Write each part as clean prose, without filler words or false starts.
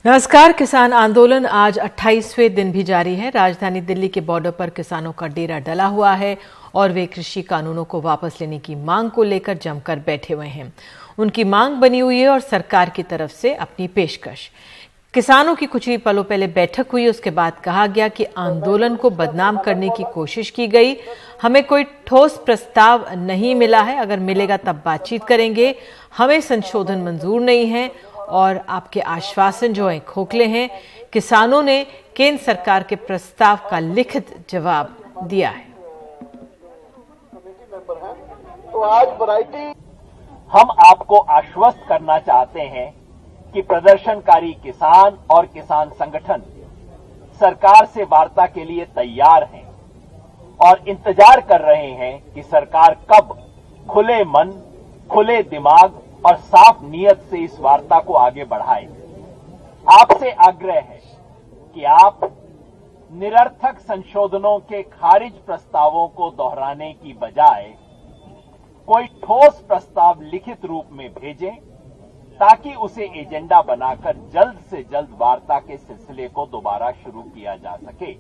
नमस्कार। किसान आंदोलन आज 28वें दिन भी जारी है। राजधानी दिल्ली के बॉर्डर पर किसानों का डेरा डला हुआ है और वे कृषि कानूनों को वापस लेने की मांग को लेकर जमकर बैठे हुए हैं। उनकी मांग बनी हुई है और सरकार की तरफ से अपनी पेशकश। किसानों की कुछ ही पलों पहले बैठक हुई, उसके बाद कहा गया कि आंदोलन को बदनाम करने की कोशिश की गई। हमें कोई ठोस प्रस्ताव नहीं मिला है, अगर मिलेगा तब बातचीत करेंगे। हमें संशोधन मंजूर नहीं है और आपके आश्वासन जो हैं खोखले हैं। किसानों ने केंद्र सरकार के प्रस्ताव का लिखित जवाब दिया है। तो आज वैरायटी हम आपको आश्वस्त करना चाहते हैं कि प्रदर्शनकारी किसान और किसान संगठन सरकार से वार्ता के लिए तैयार हैं और इंतजार कर रहे हैं कि सरकार कब खुले मन, खुले दिमाग और साफ नीयत से इस वार्ता को आगे बढ़ाए। आपसे आग्रह है कि आप निरर्थक संशोधनों के खारिज प्रस्तावों को दोहराने की बजाय कोई ठोस प्रस्ताव लिखित रूप में भेजें ताकि उसे एजेंडा बनाकर जल्द से जल्द वार्ता के सिलसिले को दोबारा शुरू किया जा सके।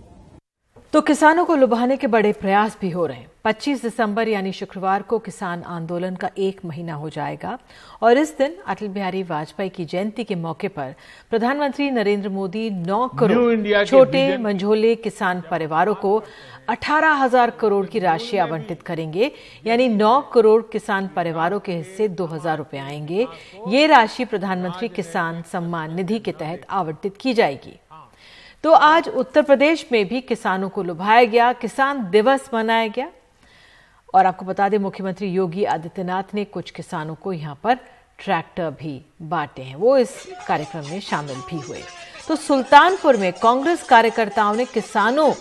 तो किसानों को लुभाने के बड़े प्रयास भी हो रहे हैं। 25 दिसंबर यानी शुक्रवार को किसान आंदोलन का 1 महीना हो जाएगा और इस दिन अटल बिहारी वाजपेयी की जयंती के मौके पर प्रधानमंत्री नरेंद्र मोदी 9 करोड़ छोटे मंझोले किसान परिवारों को 18,000 करोड़ की राशि आवंटित करेंगे। यानी 9 करोड़ किसान परिवारों के हिस्से 2,000 रुपए आएंगे। ये राशि प्रधानमंत्री किसान सम्मान निधि के तहत आवंटित की जाएगी। तो आज उत्तर प्रदेश में भी किसानों को लुभाया गया, किसान दिवस मनाया गया। और आपको बता दें, मुख्यमंत्री योगी आदित्यनाथ ने कुछ किसानों को यहां पर ट्रैक्टर भी बांटे हैं, वो इस कार्यक्रम में शामिल भी हुए। तो सुल्तानपुर में कांग्रेस कार्यकर्ताओं ने किसानों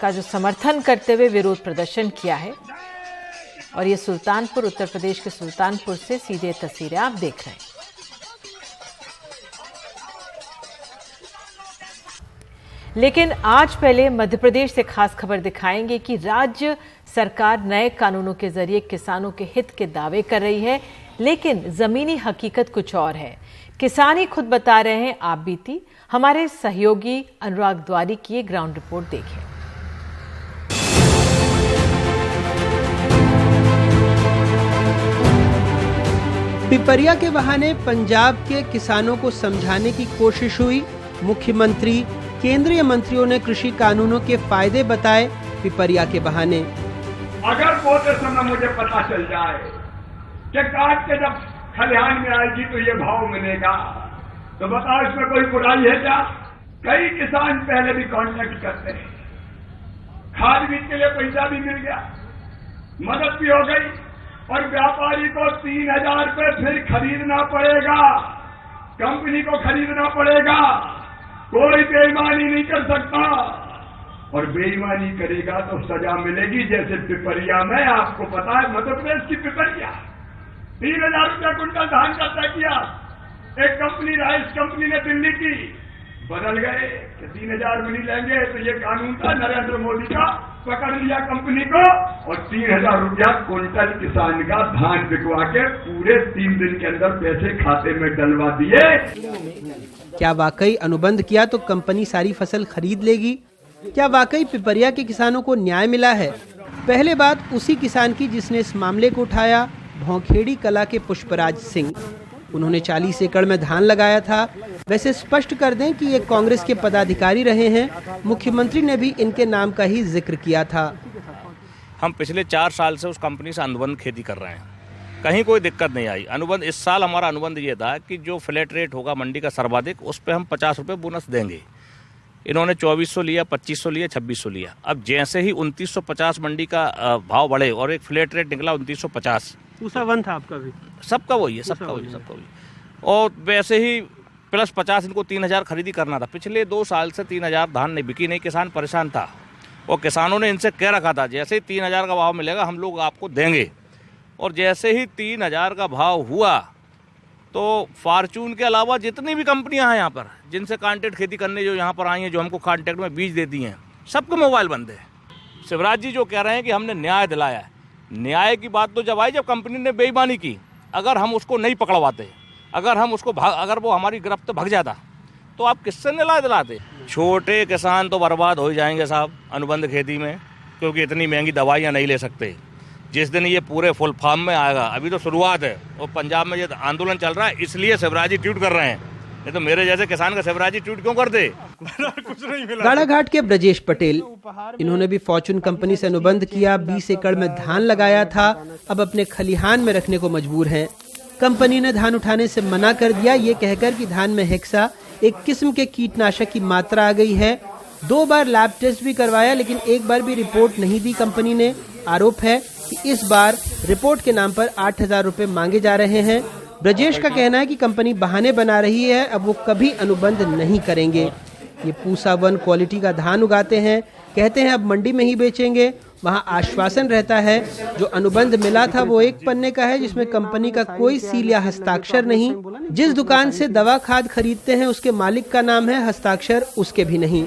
का जो समर्थन करते हुए विरोध प्रदर्शन किया है। और ये सुल्तानपुर, उत्तर प्रदेश के सुल्तानपुर से सीधे तस्वीरें आप देख रहे हैं। लेकिन आज पहले मध्य प्रदेश से खास खबर दिखाएंगे कि राज्य सरकार नए कानूनों के जरिए किसानों के हित के दावे कर रही है, लेकिन जमीनी हकीकत कुछ और है। किसान ही खुद बता रहे हैं आप बीती। हमारे सहयोगी अनुराग द्वारी की ये ग्राउंड रिपोर्ट देखें। पिपरिया के बहाने पंजाब के किसानों को समझाने की कोशिश हुई। मुख्यमंत्री, केंद्रीय मंत्रियों ने कृषि कानूनों के फायदे बताए। पिपरिया के बहाने अगर बोलते समय मुझे पता चल जाए कि काट के जब खलिहान में आएगी तो ये भाव मिलेगा, तो बताओ इसमें कोई बुराई है क्या? कई किसान पहले भी कांटेक्ट करते हैं, खाद बीज के लिए पैसा भी मिल गया, मदद भी हो गई और व्यापारी को 3,000 रुपये फिर खरीदना पड़ेगा, कंपनी को खरीदना पड़ेगा। कोई बेईमानी नहीं कर सकता और बेईमानी करेगा तो सजा मिलेगी। जैसे पिपरिया में, आपको पता है मध्य प्रदेश की पिपरिया 3,000 रुपया कुंटल धान का तय किया। एक कंपनी, राइस कंपनी ने दिल्ली की, बदल गए कि 3,000 मिली लेंगे, तो ये कानून था नरेंद्र मोदी का, पकड़ लिया कंपनी को और 3,000 रुपया कुंटल किसान का धान बिकवा के पूरे 3 दिन के अंदर पैसे खाते में डलवा दिए। क्या वाकई अनुबंध किया तो कंपनी सारी फसल खरीद लेगी? क्या वाकई पिपरिया के किसानों को न्याय मिला है? पहले बात उसी किसान की जिसने इस मामले को उठाया, भौखेड़ी कला के पुष्पराज सिंह। उन्होंने 40 एकड़ में धान लगाया था। वैसे स्पष्ट कर दें कि ये कांग्रेस के पदाधिकारी रहे हैं। मुख्यमंत्री ने भी इनके नाम का ही जिक्र किया था। हम पिछले 4 साल से उस कंपनी से अनुबंध खेती कर रहे हैं, कहीं कोई दिक्कत नहीं आई। अनुबंध इस साल हमारा अनुबंध ये था कि जो फ्लैट रेट होगा मंडी का सर्वाधिक, उस पर हम 50 रुपये बोनस देंगे। इन्होंने 2400 लिया, 2500 लिया, 2600 लिया। अब जैसे ही 2950 मंडी का भाव बढ़े और एक फ्लैट रेट निकला 2950, दूसरा वन था आपका भी, सबका वही है, सबका वही। और वैसे ही प्लस 50 इनको 3,000 खरीदी करना था। पिछले 2 साल से 3,000 धान नहीं बिकी, नहीं, किसान परेशान था और किसानों ने इनसे कह रखा था जैसे ही 3,000 का भाव मिलेगा हम लोग आपको देंगे। और जैसे ही 3,000 का भाव हुआ तो फॉर्चून के अलावा जितनी भी कंपनियां हैं यहाँ पर, जिनसे कॉन्ट्रैक्ट खेती करने जो यहाँ पर आई हैं, जो हमको कॉन्ट्रैक्ट में बीज देती हैं, सबके मोबाइल बंद है। शिवराज जी जो कह रहे हैं कि हमने न्याय दिलाया है, न्याय की बात तो जब आई जब कंपनी ने बेईमानी की। अगर हम उसको नहीं पकड़वाते, अगर हम उसको अगर वो हमारी गिरफ्त भाग जाता तो आप किससे दिलाते? छोटे किसान तो बर्बाद हो ही जाएंगे साहब अनुबंध खेती में, क्योंकि इतनी महंगी दवाइयाँ नहीं ले सकते। जिस दिन ये पूरे फुल फॉर्म में आएगा, अभी तो शुरुआत है, और पंजाब में ये आंदोलन चल रहा है इसलिए शिवराज जी ट्वीट कर रहे हैं, नहीं तो मेरे जैसे किसान का शिवराज जी ट्वीट क्यों करते? कुछ नहीं मिला। गाड़ाघाट के ब्रजेश पटेल, इन्होंने भी फॉर्चून कंपनी से अनुबंध किया, 20 एकड़ में धान लगाया था, अब अपने खलिहान में रखने को मजबूर हैं। कंपनी ने धान उठाने से मना कर दिया, ये कहकर कि धान में हेक्सा, एक किस्म के कीटनाशक की मात्रा आ गई है। 2 बार लैब टेस्ट भी करवाया, लेकिन एक बार भी रिपोर्ट नहीं दी कंपनी ने। आरोप है कि इस बार रिपोर्ट के नाम पर 8,000 रुपए मांगे जा रहे हैं। ब्रजेश का कहना है कि कंपनी बहाने बना रही है, अब वो कभी अनुबंध नहीं करेंगे। ये पूसा 1 क्वालिटी का धान उगाते हैं, कहते हैं अब मंडी में ही बेचेंगे। वहाँ आश्वासन रहता है, जो अनुबंध मिला था वो 1 पन्ने का है, जिसमें कंपनी का कोई सील या हस्ताक्षर नहीं। जिस दुकान से दवा खाद खरीदते हैं उसके मालिक का नाम है, हस्ताक्षर उसके भी नहीं।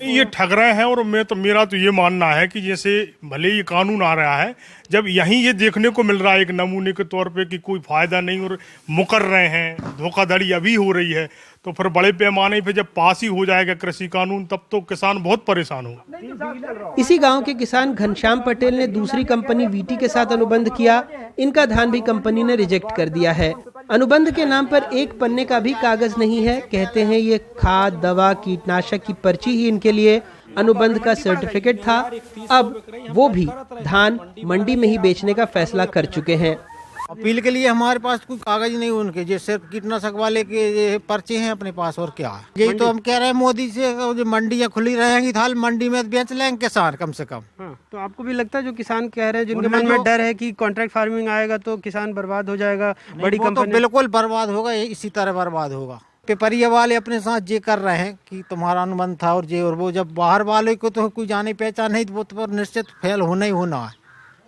ये ठग रहे हैं। और मेरा तो ये मानना है कि जैसे भले ये कानून आ रहा है, जब यहीं ये देखने को मिल रहा है एक नमूने के तौर पे कि कोई फायदा नहीं और मुकर रहे हैं, धोखाधड़ी अभी हो रही है, तो फिर बड़े पैमाने पे जब पास ही हो जाएगा कृषि कानून, तब तो किसान बहुत परेशान हो। इसी गांव के किसान घनश्याम पटेल ने दूसरी कंपनी वीटी के साथ अनुबंध किया। इनका धान भी कंपनी ने रिजेक्ट कर दिया है। अनुबंध के नाम पर 1 पन्ने का भी कागज नहीं है। कहते हैं ये खाद, दवा, कीटनाशक की पर्ची ही इनके लिए अनुबंध का सर्टिफिकेट था। अब वो भी धान मंडी में ही बेचने का फैसला कर चुके हैं। अपील के लिए हमारे पास कोई कागज नहीं उनके, जो सिर्फ कीटनाशक वाले के पर्चे हैं अपने पास, और क्या है। यही तो हम कह रहे हैं मोदी से, जो मंडियां खुली रहेंगी थाल मंडी में बेच लेंगे किसान कम से कम। तो आपको भी लगता है जो किसान कह रहे हैं, जिनके मन में डर है कि कॉन्ट्रैक्ट फार्मिंग आएगा तो किसान बर्बाद हो जाएगा, बड़ी कंपनी? तो बिल्कुल बर्बाद होगा, इसी तरह बर्बाद होगा। पेपरिया वाले अपने साथ ये कर रहे हैं कि तुम्हारा अनुबंध था और ये और वो, जब बाहर वाले को तो कोई जाने पहचान नहीं, तो वो तो निश्चित फेल होना ही होना है।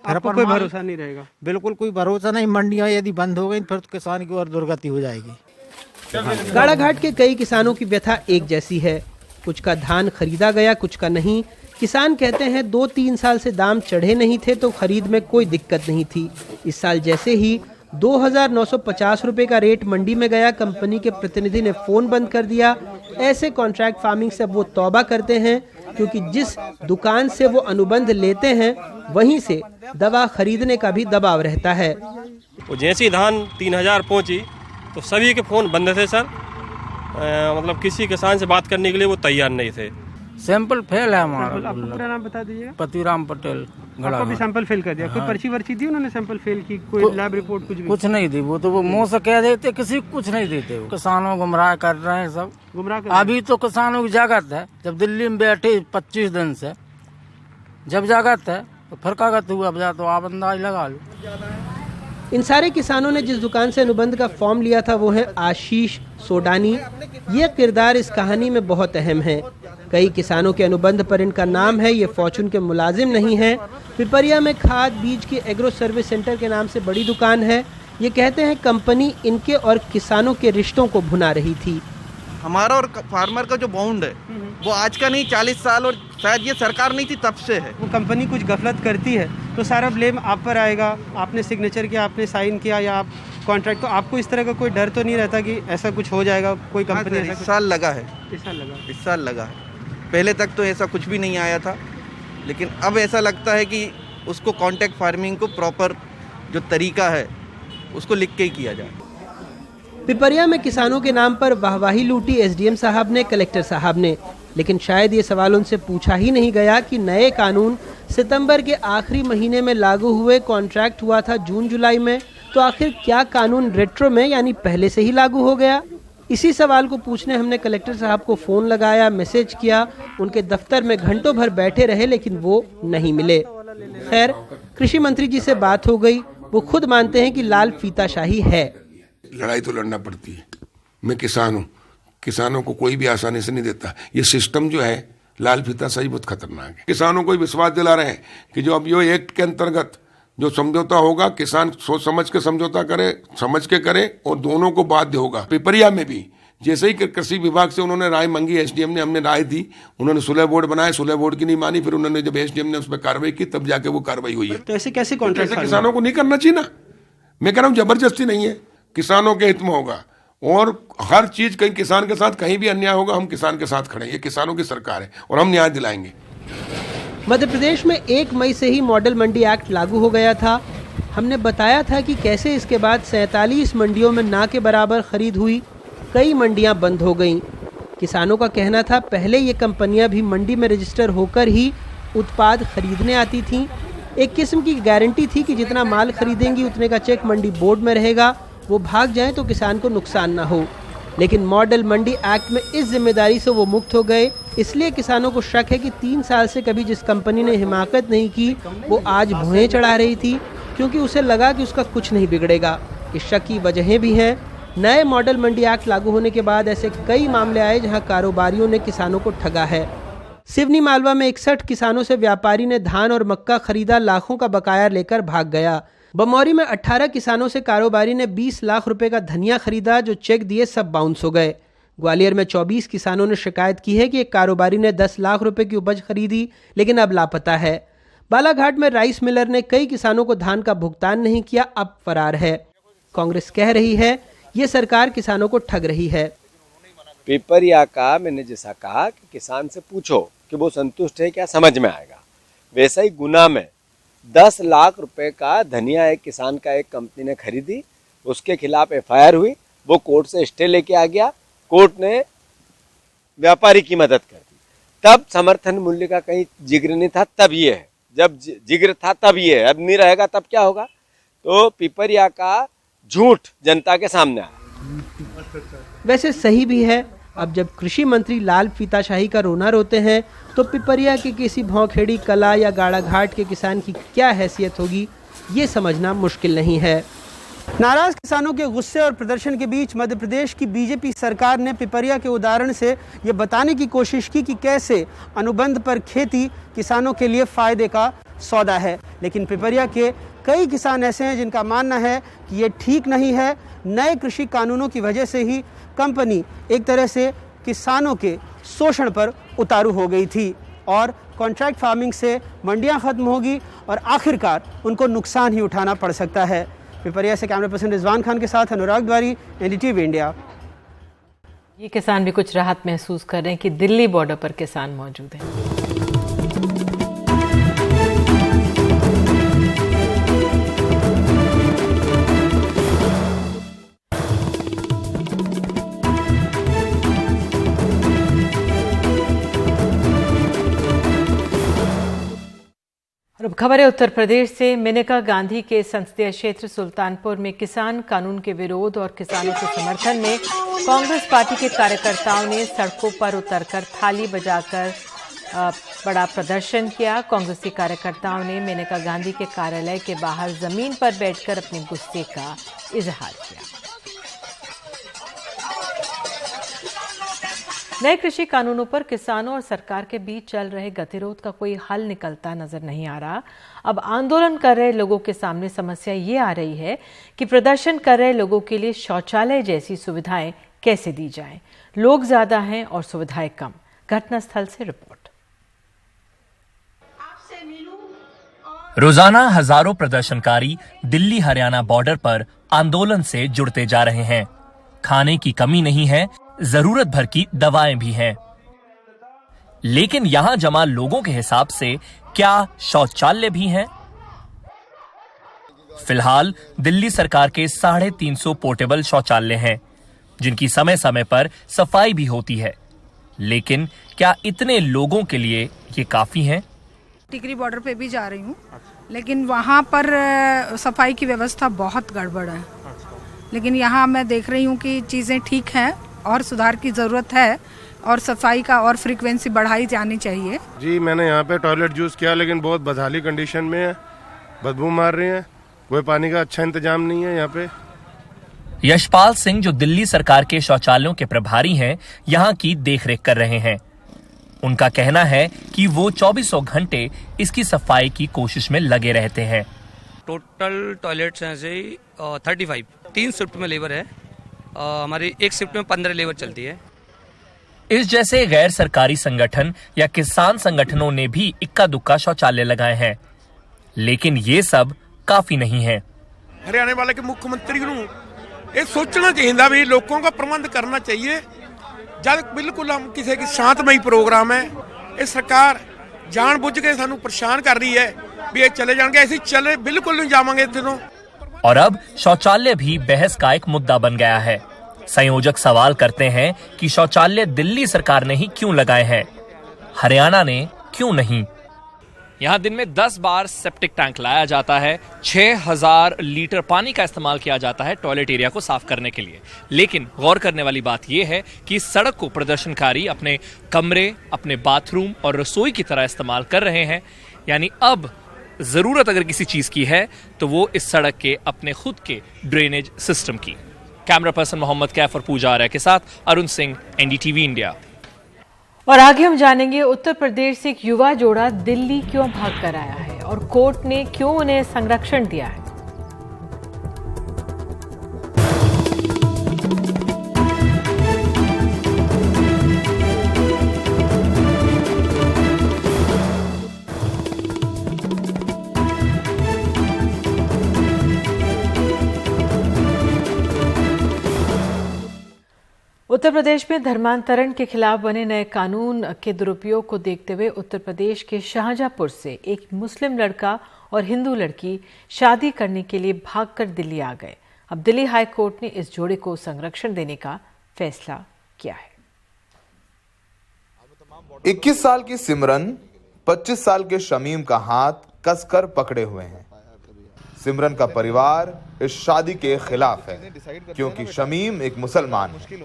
आपको कोई भरोसा नहीं रहेगा? बिल्कुल कोई भरोसा नहीं। मंडियां यदि बंद हो गई फिर तो किसान की और दुर्गति हो जाएगी। गाड़ाघाट के कई किसानों की व्यथा एक जैसी है। कुछ का धान खरीदा गया, कुछ का नहीं। किसान कहते हैं 2-3 साल से दाम चढ़े नहीं थे तो खरीद में कोई दिक्कत नहीं थी। इस साल जैसे ही 2,950 रुपए का रेट मंडी में गया, कंपनी के प्रतिनिधि ने फोन बंद कर दिया। ऐसे कॉन्ट्रैक्ट फार्मिंग से वो तौबा करते हैं, क्योंकि जिस दुकान से वो अनुबंध लेते हैं वहीं से दवा खरीदने का भी दबाव रहता है। वो जैसे ही धान 3,000 पहुंची तो सभी के फोन बंद थे सर। मतलब किसी किसान से बात करने के लिए वो तैयार नहीं थे। सैंपल फेल है हमारा। आपको पूरा नाम बता दीजिएगा? पतिराम पटेल। आपको भी सैंपल फेल कर दिया? कोई पर्ची वर्ची दी उन्होंने सैंपल फेल की? कोई लैब रिपोर्ट कुछ नहीं दी। वो तो वो मुंह से कह देते, किसी को कुछ नहीं देते। किसानों को गुमराह कर रहे हैं सब। गुमराह अभी तो किसानों की जागत है। जब दिल्ली में बैठे 25 दिन से, जब जागत है तो फिर कागज हुआ, अब जा तो आप अंदाज लगा लो। इन सारे किसानों ने जिस दुकान से अनुबंध का फॉर्म लिया था वो है आशीष सोडानी। ये किरदार इस कहानी में बहुत अहम है। कई किसानों के अनुबंध पर इनका नाम है। ये फॉर्चून के मुलाजिम नहीं है। पिपरिया में खाद बीज की एग्रो सर्विस सेंटर के नाम से बड़ी दुकान है। ये कहते हैं कंपनी इनके और किसानों के रिश्तों को भुना रही थी। हमारा और फार्मर का जो बॉन्ड है वो आज का नहीं, 40 साल, और शायद ये सरकार नहीं थी तब से है। वो कंपनी कुछ गफलत करती है तो सारा ब्लेम आप पर आएगा। आपने सिग्नेचर किया, आपने साइन किया, या आप कॉन्ट्रैक्ट, तो आपको इस तरह का कोई डर तो नहीं रहता कि ऐसा कुछ हो जाएगा? कोई कंपनी इस साल लगा है। इस साल लगा है। पहले तक तो ऐसा कुछ भी नहीं आया था, लेकिन अब ऐसा लगता है कि उसको कॉन्ट्रैक्ट फार्मिंग को प्रॉपर जो तरीका है उसको लिख के ही किया जाए। पिपरिया में किसानों के नाम पर वाहवाही लूटी एसडीएम साहब ने, कलेक्टर साहब ने, लेकिन शायद ये सवाल उनसे पूछा ही नहीं गया कि नए कानून सितंबर के आखिरी महीने में लागू हुए, कॉन्ट्रैक्ट हुआ था जून जुलाई में, तो आखिर क्या कानून रेट्रो में यानी पहले से ही लागू हो गया? इसी सवाल को पूछने हमने कलेक्टर साहब को फोन लगाया, मैसेज किया, उनके दफ्तर में घंटों भर बैठे रहे, लेकिन वो नहीं मिले। खैर, कृषि मंत्री जी से बात हो गई। वो खुद मानते हैं कि लाल फीताशाही है। लड़ाई तो लड़ना पड़ती है। मैं किसान हूँ, किसानों को कोई भी आसानी से नहीं देता। ये सिस्टम जो है लाल फीताशाही बहुत खतरनाक है। किसानों को विश्वास दिला रहे हैं कि जो अब ये एक्ट के अंतर्गत जो समझौता होगा, किसान सोच समझ के समझौता करे, समझ के करे, और दोनों को बाध्य होगा। पिपरिया में भी जैसे ही कृषि विभाग से उन्होंने राय मांगी, एसडीएम ने, हमने राय दी, उन्होंने सुलह बोर्ड बनाए, सुलह बोर्ड की नहीं मानी, फिर उन्होंने जब एसडीएम ने उस पर कार्रवाई की तब जाके वो कार्रवाई हुई है। तो ऐसे कैसे कॉन्ट्रैक्ट? किसानों को नहीं करना चाहिए ना। मैं कह रहा हूँ जबरदस्ती नहीं है, किसानों के हित में होगा। और हर चीज कहीं किसान के साथ कहीं भी अन्याय होगा, हम किसान के साथ खड़े हैं। ये किसानों की सरकार है और हम न्याय दिलाएंगे। मध्य प्रदेश में 1 मई से ही मॉडल मंडी एक्ट लागू हो गया था। हमने बताया था कि कैसे इसके बाद 47 मंडियों में ना के बराबर खरीद हुई, कई मंडियां बंद हो गईं। किसानों का कहना था पहले ये कंपनियां भी मंडी में रजिस्टर होकर ही उत्पाद खरीदने आती थीं। एक किस्म की गारंटी थी कि जितना माल खरीदेंगी उतने का चेक मंडी बोर्ड में रहेगा, वो भाग जाए तो किसान को नुकसान ना हो। लेकिन मॉडल मंडी एक्ट में इस जिम्मेदारी से वो मुक्त हो गए। इसलिए किसानों को शक है कि 3 साल से कभी जिस कंपनी ने हिमाकत नहीं की वो आज भुएं चढ़ा रही थी, क्योंकि उसे लगा कि उसका कुछ नहीं बिगड़ेगा। इस शक की वजहें भी हैं। नए मॉडल मंडी एक्ट लागू होने के बाद ऐसे कई मामले आए जहां कारोबारियों ने किसानों को ठगा है। सिवनी मालवा में 61 किसानों से व्यापारी ने धान और मक्का खरीदा, लाखों का बकाया लेकर भाग गया। बमौरी में 18 किसानों से कारोबारी ने 20 लाख रुपए का धनिया खरीदा, जो चेक दिए सब बाउंस हो गए। ग्वालियर में 24 किसानों ने शिकायत की है कि एक कारोबारी ने 10 लाख रुपए की उपज खरीदी, लेकिन अब लापता है। बालाघाट में राइस मिलर ने कई किसानों को धान का भुगतान नहीं किया, अब फरार है। कांग्रेस कह रही है ये सरकार किसानों को ठग रही है। पिपरिया का मैंने जैसा कहा कि किसान से पूछो कि वो संतुष्ट है क्या, समझ में आएगा। वैसा ही गुना में 10 लाख रुपए का धनिया एक किसान का एक कंपनी ने खरीदी, उसके खिलाफ FIR हुई, वो कोर्ट से स्टे लेके आ गया, कोर्ट ने व्यापारी की मदद कर दी। तब समर्थन मूल्य का कहीं जिक्र नहीं था, तब ये है। जब जिक्र था तब ये है, अब नहीं रहेगा तब क्या होगा। तो पिपरिया का झूठ जनता के सामने आया। वैसे सही भी है। अब जब कृषि मंत्री लाल फीताशाही का रोना रोते हैं तो पिपरिया के किसी भौखेड़ी कला या गाड़ाघाट के किसान की क्या हैसियत होगी, ये समझना मुश्किल नहीं है। नाराज किसानों के गुस्से और प्रदर्शन के बीच मध्य प्रदेश की बीजेपी सरकार ने पिपरिया के उदाहरण से ये बताने की कोशिश की कि कैसे अनुबंध पर खेती किसानों के लिए फायदे का सौदा है। लेकिन पिपरिया के कई किसान ऐसे हैं जिनका मानना है कि ये ठीक नहीं है। नए कृषि कानूनों की वजह से ही कंपनी एक तरह से किसानों के शोषण पर उतारू हो गई थी और कॉन्ट्रैक्ट फार्मिंग से मंडियां खत्म होगी और आखिरकार उनको नुकसान ही उठाना पड़ सकता है। पिपरिया से कैमरा पर्सन रिजवान खान के साथ अनुराग द्वारी, NDTV इंडिया। ये किसान भी कुछ राहत महसूस कर रहे हैं कि दिल्ली बॉर्डर पर किसान मौजूद हैं। अब खबर है उत्तर प्रदेश से। मेनका गांधी के संसदीय क्षेत्र सुल्तानपुर में किसान कानून के विरोध और किसानों के समर्थन में कांग्रेस पार्टी के कार्यकर्ताओं ने सड़कों पर उतरकर थाली बजाकर बड़ा प्रदर्शन किया। कांग्रेसी कार्यकर्ताओं ने मेनका गांधी के कार्यालय के बाहर जमीन पर बैठकर अपने गुस्से का इजहार किया। नए कृषि कानूनों पर किसानों और सरकार के बीच चल रहे गतिरोध का कोई हल निकलता नजर नहीं आ रहा। अब आंदोलन कर रहे लोगों के सामने समस्या ये आ रही है कि प्रदर्शन कर रहे लोगों के लिए शौचालय जैसी सुविधाएं कैसे दी जाएं। लोग ज्यादा हैं और सुविधाएं कम। घटनास्थल से रिपोर्ट। रोजाना हजारों प्रदर्शनकारी दिल्ली हरियाणा बॉर्डर पर आंदोलन से जुड़ते जा रहे हैं। खाने की कमी नहीं है, जरूरत भर की दवाएं भी हैं। लेकिन यहां जमा लोगों के हिसाब से क्या शौचालय भी हैं? फिलहाल दिल्ली सरकार के 350 पोर्टेबल शौचालय हैं, जिनकी समय समय पर सफाई भी होती है। लेकिन क्या इतने लोगों के लिए ये काफी हैं? टिकरी बॉर्डर पे भी जा रही हूँ, लेकिन वहाँ पर सफाई की व्यवस्था बहुत गड़बड़ है। लेकिन यहाँ मैं देख रही हूँ कि चीज़ें ठीक हैं और सुधार की ज़रूरत है और सफाई का और फ्रीक्वेंसी बढ़ाई जानी चाहिए। जी मैंने यहाँ पे टॉयलेट यूज़ किया, लेकिन बहुत बदहाली कंडीशन में है, बदबू मार रही है, कोई पानी का अच्छा इंतजाम नहीं है यहाँ पे। यशपाल सिंह जो दिल्ली सरकार के शौचालयों के प्रभारी हैं, यहाँ की देखरेख कर रहे हैं। उनका कहना है कि वो 24 घंटे इसकी सफाई की कोशिश में लगे रहते हैं। टोटल टॉयलेट्स हैं से 35, 3 शिफ्ट में लेबर है। हमारी एक शिफ्ट में 15 लेबर चलती है। इस जैसे गैर सरकारी संगठन या किसान संगठनों ने भी इक्का दुक्का शौचालय लगाए हैं, लेकिन ये सब काफी नहीं है। हरियाणा वाले के मुख्यमंत्री ये सोचना चाहिए भी लोगों का प्रबंध करना चाहिए। जब बिल्कुल हम किसी की शांतमई प्रोग्राम है, ये सरकार जानबूझ के सानू परेशान कर रही है भी ये चले जाएंगे, ऐसे चले बिल्कुल नहीं जावांगे इत्थे तो। और अब शौचालय भी बहस का एक मुद्दा बन गया है। संयोजक सवाल करते हैं कि शौचालय दिल्ली सरकार ने ही क्यों लगाए हैं, हरियाणा ने क्यों नहीं। यहाँ दिन में 10 बार सेप्टिक टैंक लाया जाता है, 6000 लीटर पानी का इस्तेमाल किया जाता है टॉयलेट एरिया को साफ करने के लिए। लेकिन गौर करने वाली बात यह है कि इस सड़क को प्रदर्शनकारी अपने कमरे, अपने बाथरूम और रसोई की तरह इस्तेमाल कर रहे हैं। यानी अब जरूरत अगर किसी चीज की है तो वो इस सड़क के अपने खुद के ड्रेनेज सिस्टम की। कैमरा पर्सन मोहम्मद कैफ और पूजा आर्या के साथ अरुण सिंह, एनडीटीवी इंडिया। और आगे हम जानेंगे उत्तर प्रदेश से एक युवा जोड़ा दिल्ली क्यों भाग कर आया है और कोर्ट ने क्यों उन्हें संरक्षण दिया है। उत्तर प्रदेश में धर्मांतरण के खिलाफ बने नए कानून के दुरुपयोग को देखते हुए उत्तर प्रदेश के शाहजहांपुर से एक मुस्लिम लड़का और हिंदू लड़की शादी करने के लिए भागकर दिल्ली आ गए। अब दिल्ली हाई कोर्ट ने इस जोड़े को संरक्षण देने का फैसला किया है। 21 साल की सिमरन 25 साल के शमीम का हाथ कसकर पकड़े हुए हैं। सिमरन का परिवार इस शादी के खिलाफ है क्योंकि शमीम एक मुसलमान है।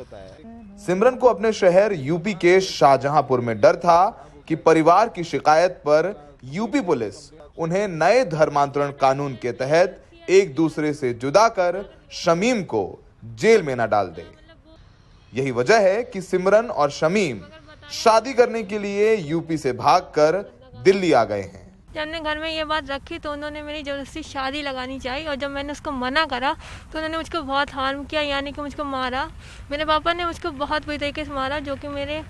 सिमरन को अपने शहर यूपी के शाहजहांपुर में डर था कि परिवार की शिकायत पर यूपी पुलिस उन्हें नए धर्मांतरण कानून के तहत एक दूसरे से जुदा कर शमीम को जेल में न डाल दे। यही वजह है कि सिमरन और शमीम शादी करने के लिए यूपी से भागकर दिल्ली आ गए हैं। जब हमने घर में ये बात रखी तो उन्होंने मेरी ज़बरदस्ती शादी लगानी चाहिए और जब मैंने उसको मना करा तो उन्होंने मुझको बहुत हार्म किया, यानी कि मुझको मारा। मेरे पापा ने मुझको बहुत बुरी तरीके से मारा, जो कि मेरे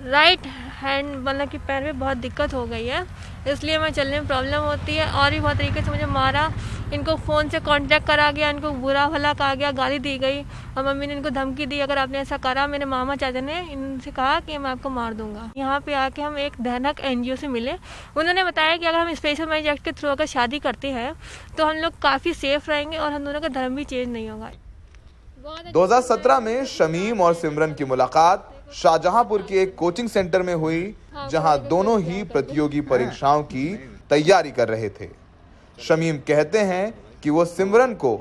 राइट हैंड मतलब कि पैर में बहुत दिक्कत हो गई है, इसलिए मैं चलने में प्रॉब्लम होती है। और भी बहुत तरीके से मुझे मारा, इनको फ़ोन से कांटेक्ट करा गया, इनको बुरा भला कहा गया, गाली दी गई और मम्मी ने इनको धमकी दी अगर आपने ऐसा करा। मेरे मामा चाचा ने इनसे कहा कि मैं आपको मार दूंगा। यहाँ पे आके हम एक धनक एनजीओ से मिले, उन्होंने बताया कि अगर हम स्पेशल मैरिज एक्ट के थ्रू अगर शादी करते हैं तो हम लोग काफ़ी सेफ रहेंगे और हम दोनों का धर्म भी चेंज नहीं होगा। 2017 में शमीम और सिमरन की मुलाकात शाहजहांपुर के एक कोचिंग सेंटर में हुई, जहां दोनों ही प्रतियोगी परीक्षाओं की तैयारी कर रहे थे। शमीम कहते हैं कि वो सिमरन को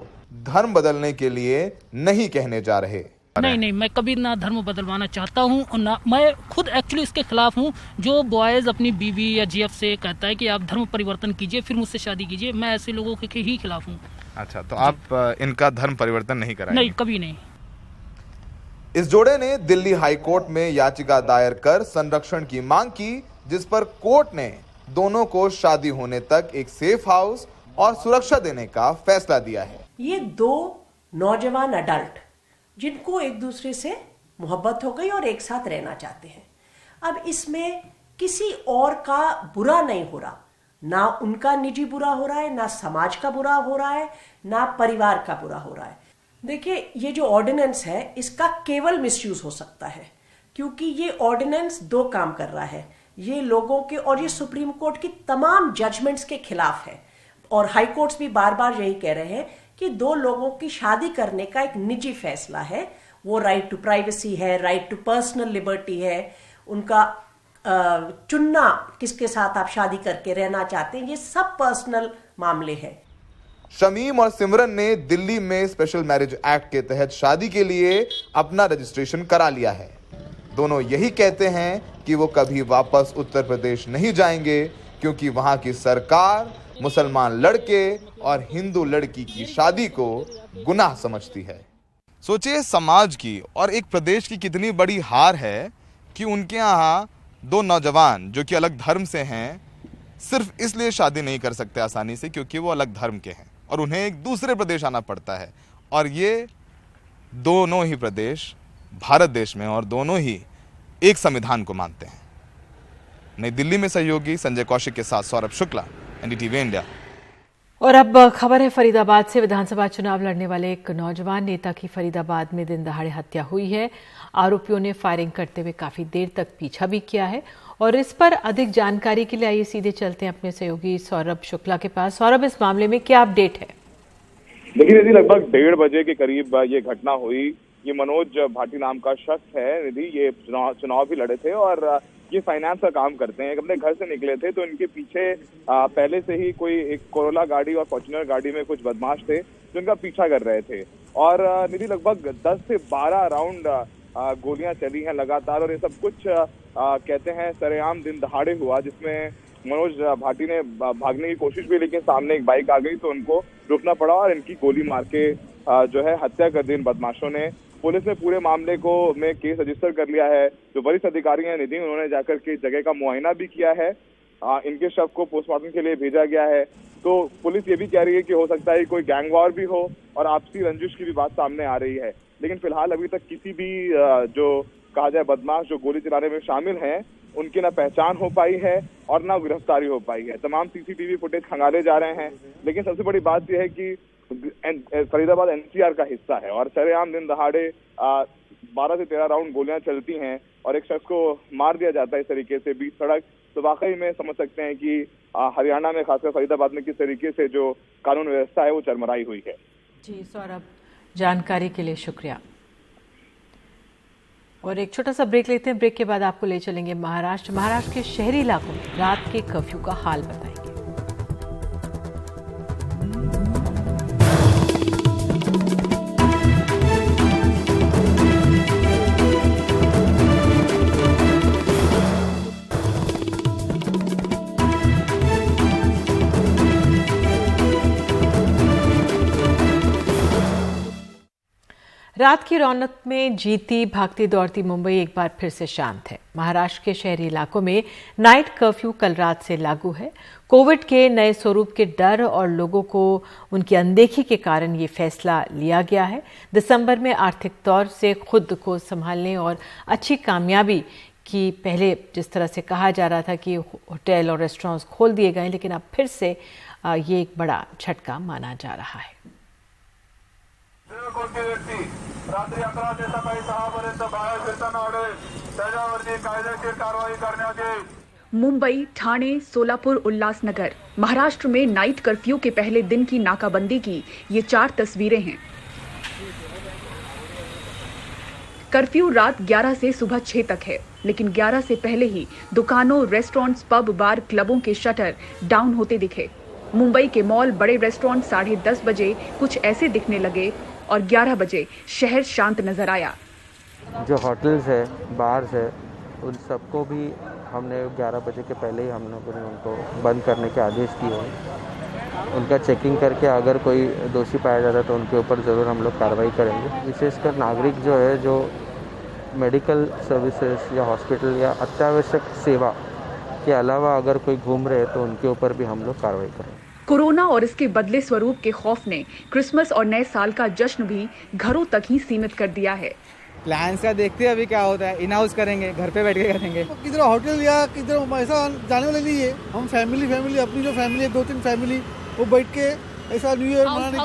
धर्म बदलने के लिए नहीं कहने जा रहे। नहीं, मैं कभी ना धर्म बदलवाना चाहता हूँ और ना मैं खुद एक्चुअली इसके खिलाफ हूँ। जो बॉयज अपनी बीवी या जीएफ से कहता है कि आप धर्म परिवर्तन कीजिए फिर मुझसे शादी कीजिए, मैं ऐसे लोगों के ही खिलाफ हूँ। अच्छा, तो आप इनका धर्म परिवर्तन नहीं कराएंगे? नहीं, कभी नहीं। इस जोड़े ने दिल्ली हाई कोर्ट में याचिका दायर कर संरक्षण की मांग की, जिस पर कोर्ट ने दोनों को शादी होने तक एक सेफ हाउस और सुरक्षा देने का फैसला दिया है। ये दो नौजवान अडल्ट जिनको एक दूसरे से मोहब्बत हो गई और एक साथ रहना चाहते हैं। अब इसमें किसी और का बुरा नहीं हो रहा, ना उनका निजी बुरा हो रहा है, ना समाज का बुरा हो रहा है, ना परिवार का बुरा हो रहा है। देखिए, ये जो ऑर्डिनेंस है इसका केवल मिसयूज हो सकता है, क्योंकि ये ऑर्डिनेंस दो काम कर रहा है। ये लोगों के और ये सुप्रीम कोर्ट की तमाम जजमेंट्स के खिलाफ है और हाई कोर्ट्स भी बार बार यही कह रहे हैं कि दो लोगों की शादी करने का एक निजी फैसला है। वो राइट टू प्राइवेसी है, राइट टू पर्सनल लिबर्टी है, उनका चुनना किसके साथ आप शादी करके रहना चाहते हैं, ये सब पर्सनल मामले हैं। शमीम और सिमरन ने दिल्ली में स्पेशल मैरिज एक्ट के तहत शादी के लिए अपना रजिस्ट्रेशन करा लिया है। दोनों यही कहते हैं कि वो कभी वापस उत्तर प्रदेश नहीं जाएंगे, क्योंकि वहां की सरकार मुसलमान लड़के और हिंदू लड़की की शादी को गुनाह समझती है। सोचिए समाज की और एक प्रदेश की कितनी बड़ी हार है कि उनके यहाँ दो नौजवान जो कि अलग धर्म से हैं सिर्फ इसलिए शादी नहीं कर सकते आसानी से क्योंकि वो अलग धर्म के हैं और उन्हें एक दूसरे प्रदेश आना पड़ता है। और ये दोनों ही प्रदेश भारत देश में और दोनों ही एक संविधान को मानते हैं। नई दिल्ली में सहयोगी संजय कौशिक के साथ सौरभ शुक्ला, एनडीटीवी इंडिया। और अब खबर है फरीदाबाद से। विधानसभा चुनाव लड़ने वाले एक नौजवान नेता की फरीदाबाद में दिन दहाड़े हत्या हुई है। आरोपियों ने फायरिंग करते हुए काफी देर तक पीछा भी किया है और इस पर अधिक जानकारी के लिए आइए सीधे चलते हैं अपने सहयोगी सौरभ शुक्ला के पास। सौरभ, इस मामले में क्या अपडेट है? देखिए निधि, लगभग 1:30 बजे के करीब ये घटना हुई। ये मनोज भाटी नाम का शख्स है निधि, ये चुनाव भी लड़े थे और ये फाइनेंस का काम करते हैं। अपने घर से निकले थे तो इनके पीछे पहले से ही कोई एक कोरोला गाड़ी और फॉर्च्यूनर गाड़ी में कुछ बदमाश थे जो इनका पीछा कर रहे थे और निधि लगभग 10 से 12 राउंड गोलियां चली हैं लगातार और ये सब कुछ कहते हैं सरेआम दिन दहाड़े हुआ, जिसमें मनोज भाटी ने भागने की कोशिश भी, लेकिन सामने एक बाइक आ गई तो उनको रुकना पड़ा और इनकी गोली मार के जो है हत्या कर दी इन बदमाशों ने। पुलिस ने पूरे मामले को में केस रजिस्टर कर लिया है। जो वरिष्ठ अधिकारी हैं निधि, उन्होंने जाकर के जगह का मुआयना भी किया है। इनके शव को पोस्टमार्टम के लिए भेजा गया है। तो पुलिस ये भी कह रही है कि हो सकता है कोई गैंग वॉर भी हो और आपसी रंजिश की भी बात सामने आ रही है, लेकिन फिलहाल अभी तक किसी भी जो कहा जाए बदमाश जो गोली चलाने में शामिल हैं उनकी ना पहचान हो पाई है और ना गिरफ्तारी हो पाई है। तमाम सीसीटीवी फुटेज खंगाले जा रहे हैं, लेकिन सबसे बड़ी बात यह है कि फरीदाबाद एनसीआर का हिस्सा है और सरेआम दिन दहाड़े 12 से 13 राउंड गोलियां चलती हैं और एक शख्स को मार दिया जाता है इस तरीके से बीच सड़क। तो वाकई में समझ सकते हैं कि हरियाणा में, खासकर फरीदाबाद में किस तरीके से जो कानून व्यवस्था है वो चरमराई हुई है। जी सौरभ, जानकारी के लिए शुक्रिया। और एक छोटा सा ब्रेक लेते हैं। ब्रेक के बाद आपको ले चलेंगे महाराष्ट्र के शहरी इलाकों में रात के कर्फ्यू का हाल बताएंगे। रात की रौनक में जीती भागती दौड़ती मुंबई एक बार फिर से शांत है। महाराष्ट्र के शहरी इलाकों में नाइट कर्फ्यू कल रात से लागू है। कोविड के नए स्वरूप के डर और लोगों को उनकी अनदेखी के कारण ये फैसला लिया गया है। दिसंबर में आर्थिक तौर से खुद को संभालने और अच्छी कामयाबी की पहले जिस तरह से कहा जा रहा था कि होटल और रेस्टोरेंट्स खोल दिए गए, लेकिन अब फिर से ये एक बड़ा झटका माना जा रहा है। कोणती व्यक्ती रात्री 11 ते सकाळी 6 पर्यंत बाहेर फिरताना आढळेल त्याच्यावरती कायदेशीर कारवाई करण्यात येईल। मुंबई, ठाणे, सोलापुर, उल्लासनगर, महाराष्ट्र में नाइट कर्फ्यू के पहले दिन की नाकाबंदी की ये 4 तस्वीरें हैं। कर्फ्यू रात 11 से सुबह 6 तक है, लेकिन 11 से पहले ही दुकानों, रेस्टोरेंट्स, पब, बार, क्लबों के शटर डाउन होते दिखे। मुंबई के मॉल, बड़े रेस्टोरेंट 10:30 बजे कुछ ऐसे दिखने लगे और 11 बजे शहर शांत नजर आया। जो होटल्स है, बार्स है, उन सबको भी हमने 11 बजे के पहले ही हम लोगों ने उनको बंद करने के आदेश किए हैं। उनका चेकिंग करके अगर कोई दोषी पाया जाता है तो उनके ऊपर ज़रूर हम लोग कार्रवाई करेंगे। विशेषकर नागरिक जो है, जो मेडिकल सर्विसेज या हॉस्पिटल या अत्यावश्यक सेवा के अलावा अगर कोई घूम रहे तो उनके ऊपर भी हम लोग कार्रवाई करेंगे। कोरोना और इसके बदले स्वरूप के खौफ ने क्रिसमस और नए साल का जश्न भी घरों तक ही सीमित कर दिया है। प्लान्स का देखते हैं अभी क्या होता है। इन हाउस करेंगे, घर पे बैठ के करेंगे। किधर होटल या किधर ऐसा जाने वाले नहीं है। हम फैमिली अपनी जो फैमिली है, 2-3 फैमिली, वो बैठ के ऐसा न्यू ईयर मनाने का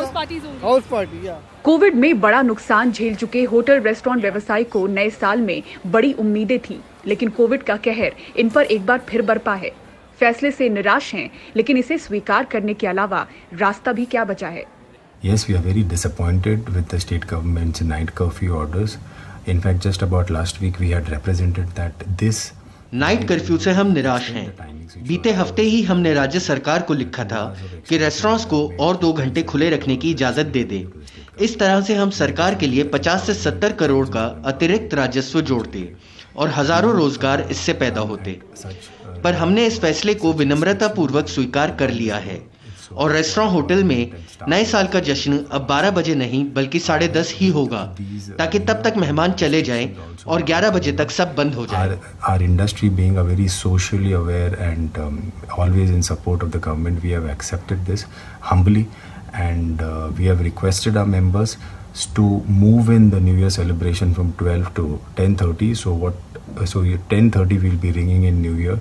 हाउस पार्टी या। कोविड में बड़ा नुकसान झेल चुके होटल रेस्टोरेंट व्यवसाय को नए साल में बड़ी उम्मीदें थी, लेकिन कोविड का कहर इन पर एक बार फिर बरपा है। फैसले से निराश हैं, लेकिन इसे स्वीकार करने के अलावा रास्ता भी क्या बचा है। Yes, we are very disappointed with the state government's night curfew orders. In fact, just about last week we had represented that this night curfew से हम निराश हैं। बीते हफ्ते ही हमने राज्य सरकार को लिखा था कि रेस्टोरेंट्स को और 2 घंटे खुले रखने की इजाजत दे दे। इस तरह से हम सरकार के लिए 50 से 70 करोड़ का अतिरिक्त राजस्व जोड़ते और हजारों रोजगार इससे पैदा होते। पर हमने इस फैसले को विनम्रता पूर्वक स्वीकार कर लिया है और रेस्टोरेंट होटल में नए साल का जश्न अब 12 बजे नहीं बल्कि 10:30 ही होगा, ताकि तब तक मेहमान चले जाएं और 11 बजे तक सब बंद हो जाए। Our industry being a very socially aware and always in support of the government, we have accepted this humbly and we have requested our members to move in the New Year celebration from 12 to 10:30. So 10:30 we'll be ringing in New Year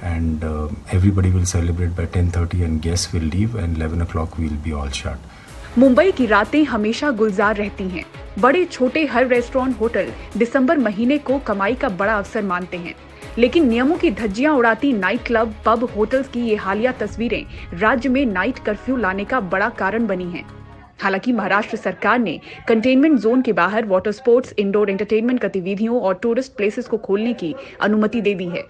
and everybody will celebrate by 10:30 and guests will leave and 11 o'clock we'll be all shut. Mumbai की रातें हमेशा गुलजार रहती हैं। बड़े छोटे हर restaurant hotel दिसंबर महीने को कमाई का बड़ा अवसर मानते हैं, लेकिन नियमों की धज्जियां उड़ाती नाइट क्लब, पब, होटल्स की ये हालिया तस्वीरें राज्य में नाइट कर्फ्यू लाने का बड़ा कारण बनी हैं। हालांकि महाराष्ट्र सरकार ने कंटेनमेंट जोन के बाहर वाटर स्पोर्ट्स, इंडोर एंटरटेनमेंट गतिविधियों और टूरिस्ट प्लेसेस को खोलने की अनुमति दे दी है।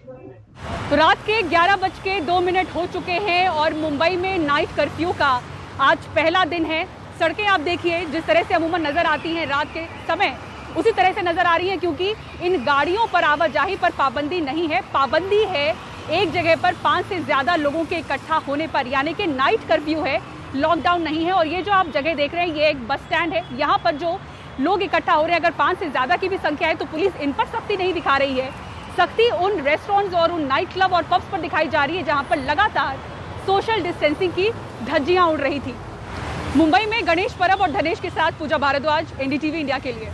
तो रात के 11:02 हो चुके हैं और मुंबई में नाइट कर्फ्यू का आज पहला दिन है। सड़कें आप देखिए जिस तरह से अमूमन नजर आती हैं रात के समय, उसी तरह से नजर आ रही है, क्योंकि इन गाड़ियों पर आवाजाही पर पाबंदी नहीं है। पाबंदी है एक जगह पर 5 से ज्यादा लोगों के इकट्ठा होने पर, यानी कि नाइट कर्फ्यू है, लॉकडाउन नहीं है। और ये जो आप जगह देख रहे हैं ये एक बस स्टैंड है। यहाँ पर जो लोग इकट्ठा हो रहे हैं, अगर 5 से ज्यादा की भी संख्या है तो पुलिस इन पर सख्ती नहीं दिखा रही है। सख्ती उन रेस्टोरेंट्स और उन नाइट क्लब और पब्स पर दिखाई जा रही है जहाँ पर लगातार सोशल डिस्टेंसिंग की धज्जियां उड़ रही थी। मुंबई में गणेश परब और धनेश के साथ पूजा भारद्वाज, एनडीटीवी इंडिया के लिए।